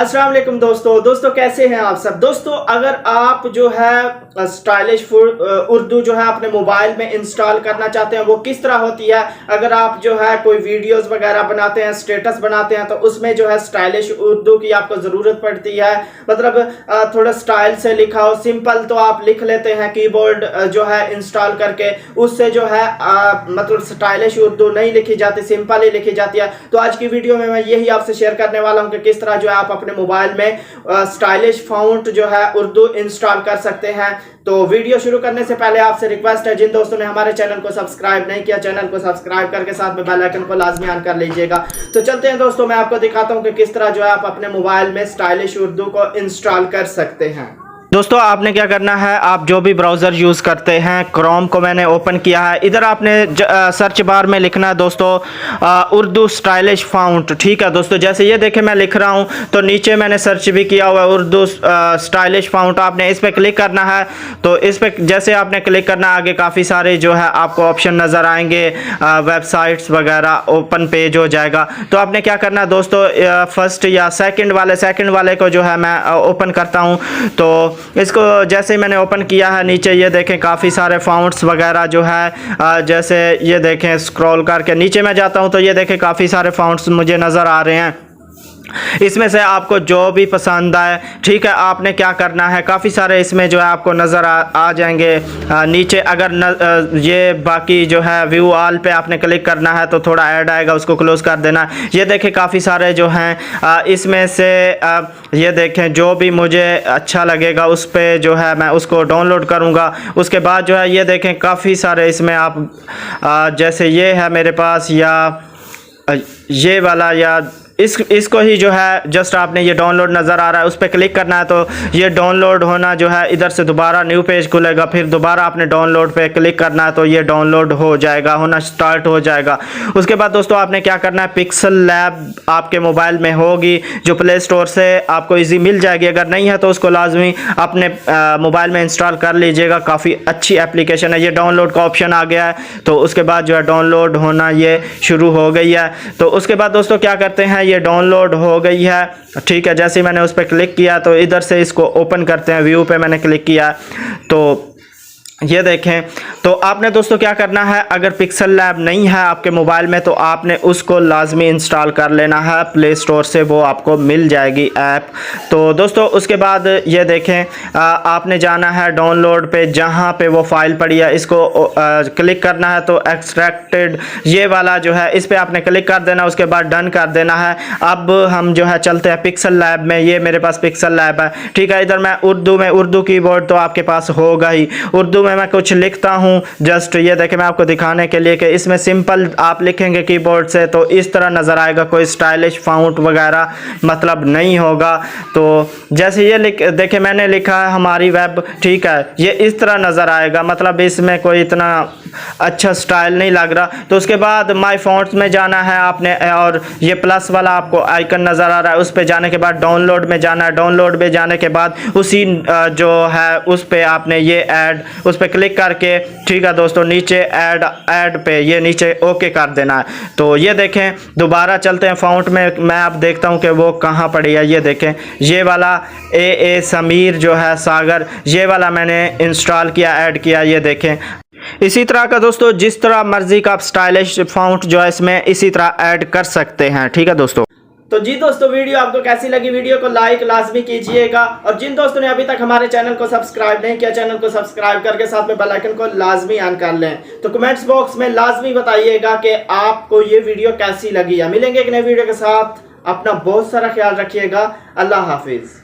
अस्सलाम वालेकुम दोस्तों कैसे हैं आप सब। दोस्तों अगर आप जो है स्टाइलिश उर्दू जो है अपने मोबाइल में इंस्टॉल करना चाहते हैं, वो किस तरह होती है। अगर आप जो है कोई वीडियोस वगैरह बनाते हैं, स्टेटस बनाते हैं, तो उसमें जो है स्टाइलिश उर्दू की आपको ज़रूरत पड़ती है। मतलब थोड़ा स्टाइल से लिखा हो। सिंपल तो आप लिख लेते हैं कीबोर्ड जो है इंस्टॉल करके, उससे जो है मतलब स्टाइलिश उर्दू नहीं लिखी जाती, सिंपल ही लिखी जाती है। तो आज की वीडियो में मैं यही आपसे शेयर करने वाला हूँ कि किस तरह जो है आप अपने मोबाइल में स्टाइलिश फ़ॉन्ट जो है उर्दू इंस्टॉल कर सकते हैं। तो वीडियो शुरू करने से पहले आपसे रिक्वेस्ट है, जिन दोस्तों ने हमारे चैनल को सब्सक्राइब नहीं किया, चैनल को सब्सक्राइब करके साथ में बेल आइकन को लाजमी ऑन कर लीजिएगा। तो चलते हैं दोस्तों, मैं आपको दिखाता हूं कि किस तरह जो है आप अपने मोबाइल में स्टाइलिश उर्दू को इंस्टॉल कर सकते हैं। दोस्तों आपने क्या करना है, आप जो भी ब्राउज़र यूज़ करते हैं, क्रोम को मैंने ओपन किया है। इधर आपने सर्च बार में लिखना है दोस्तों उर्दू स्टाइलिश फ़ॉन्ट। ठीक है दोस्तों, जैसे ये देखें मैं लिख रहा हूँ तो नीचे मैंने सर्च भी किया हुआ है उर्दू स्टाइलिश फ़ॉन्ट। आपने इस पर क्लिक करना है। तो इस पर जैसे आपने क्लिक करना, आगे काफ़ी सारे जो है आपको ऑप्शन नज़र आएंगे, वेबसाइट्स वगैरह ओपन पेज हो जाएगा। तो आपने क्या करना है दोस्तों, फर्स्ट या सेकंड वाले को जो है मैं ओपन करता हूँ। तो इसको जैसे मैंने ओपन किया है, नीचे ये देखें काफ़ी सारे फ़ॉन्ट्स वगैरह जो है जैसे ये देखें स्क्रॉल करके नीचे मैं जाता हूँ तो ये देखें काफ़ी सारे फ़ॉन्ट्स मुझे नज़र आ रहे हैं। इसमें से आपको जो भी पसंद आए, ठीक है, आपने क्या करना है, काफ़ी सारे इसमें जो है आपको नज़र आ जाएंगे नीचे। अगर ये बाकी जो है व्यू ऑल पे आपने क्लिक करना है तो थोड़ा ऐड आएगा, उसको क्लोज़ कर देना। ये देखें काफ़ी सारे जो हैं इसमें से ये देखें जो भी मुझे अच्छा लगेगा उस पर जो है मैं उसको डाउनलोड करूँगा। उसके बाद जो है ये देखें काफ़ी सारे इसमें आप जैसे ये है मेरे पास, या ये वाला, या इसको ही जो है जस्ट आपने ये डाउनलोड नज़र आ रहा है उस पर क्लिक करना है। तो ये डाउनलोड होना जो है, इधर से दोबारा न्यू पेज खुलेगा, फिर दोबारा आपने डाउनलोड पे क्लिक करना है तो ये डाउनलोड हो जाएगा, होना स्टार्ट हो जाएगा। उसके बाद दोस्तों आपने क्या करना है, पिक्सल लैब आपके मोबाइल में होगी जो प्ले स्टोर से आपको ईजी मिल जाएगी। अगर नहीं है तो उसको लाजमी अपने मोबाइल में इंस्टॉल कर लीजिएगा। काफ़ी अच्छी एप्लीकेशन है। ये डाउनलोड का ऑप्शन आ गया है, तो उसके बाद जो है डाउनलोड होना ये शुरू हो गई है। तो उसके बाद दोस्तों क्या करते हैं, ये डाउनलोड हो गई है, ठीक है। जैसे ही मैंने उस पर क्लिक किया तो इधर से इसको ओपन करते हैं, व्यू पे मैंने क्लिक किया तो ये देखें। तो आपने दोस्तों क्या करना है, अगर पिक्सल लैब नहीं है आपके मोबाइल में तो आपने उसको लाजमी इंस्टॉल कर लेना है प्ले स्टोर से, वो आपको मिल जाएगी ऐप। तो दोस्तों उसके बाद ये देखें आपने जाना है डाउनलोड पे, जहाँ पे वो फाइल पड़ी है इसको क्लिक करना है। तो एक्सट्रैक्टेड ये वाला जो है इस पर आपने क्लिक कर देना, उसके बाद डन कर देना है। अब हम जो है चलते हैं पिक्सल लैब में। ये मेरे पास पिक्सल लैब है, ठीक है। इधर मैं उर्दू कीबोर्ड तो आपके पास होगा ही। उर्दू मैं कुछ लिखता हूं, जस्ट ये देखें मैं आपको दिखाने के लिए कि इसमें सिंपल आप लिखेंगे कीबोर्ड से तो इस तरह नज़र आएगा, कोई स्टाइलिश फ़ॉन्ट वगैरह मतलब नहीं होगा। तो जैसे ये देखें मैंने लिखा है हमारी वेब, ठीक है, ये इस तरह नज़र आएगा, मतलब इसमें कोई इतना अच्छा स्टाइल नहीं लग रहा। तो उसके बाद माय फ़ॉन्ट्स में जाना है आपने, और ये प्लस वाला आपको आइकन नज़र आ रहा है, उस पर जाने के बाद डाउनलोड में जाना है। डाउनलोड में जाने के बाद उसी जो है उस पर आपने ये ऐड उस पर क्लिक करके, ठीक है दोस्तों, नीचे ऐड पे ये नीचे ओके कर देना है। तो ये देखें दोबारा चलते हैं फ़ॉन्ट में, मैं अब देखता हूं कि वो कहां पड़ी है। ये देखें ये वाला ए समीर जो है सागर, ये वाला मैंने इंस्टॉल किया, ऐड किया। ये देखें इसी तरह का दोस्तों जिस तरह मर्जी का आप स्टाइलिश फ़ॉन्ट जो है इसमें इसी तरह ऐड कर सकते हैं, ठीक है दोस्तों। तो जी दोस्तों वीडियो आपको कैसी लगी, वीडियो को लाइक लाजमी कीजिएगा, और जिन दोस्तों ने अभी तक हमारे चैनल को सब्सक्राइब नहीं किया, चैनल को सब्सक्राइब करके साथ में बेल आइकन को लाजमी ऑन कर लें। तो कमेंट्स बॉक्स में लाजमी बताइएगा कि आपको ये वीडियो कैसी लगी है। मिलेंगे एक नई वीडियो के साथ, अपना बहुत सारा ख्याल रखिएगा। अल्लाह हाफिज़।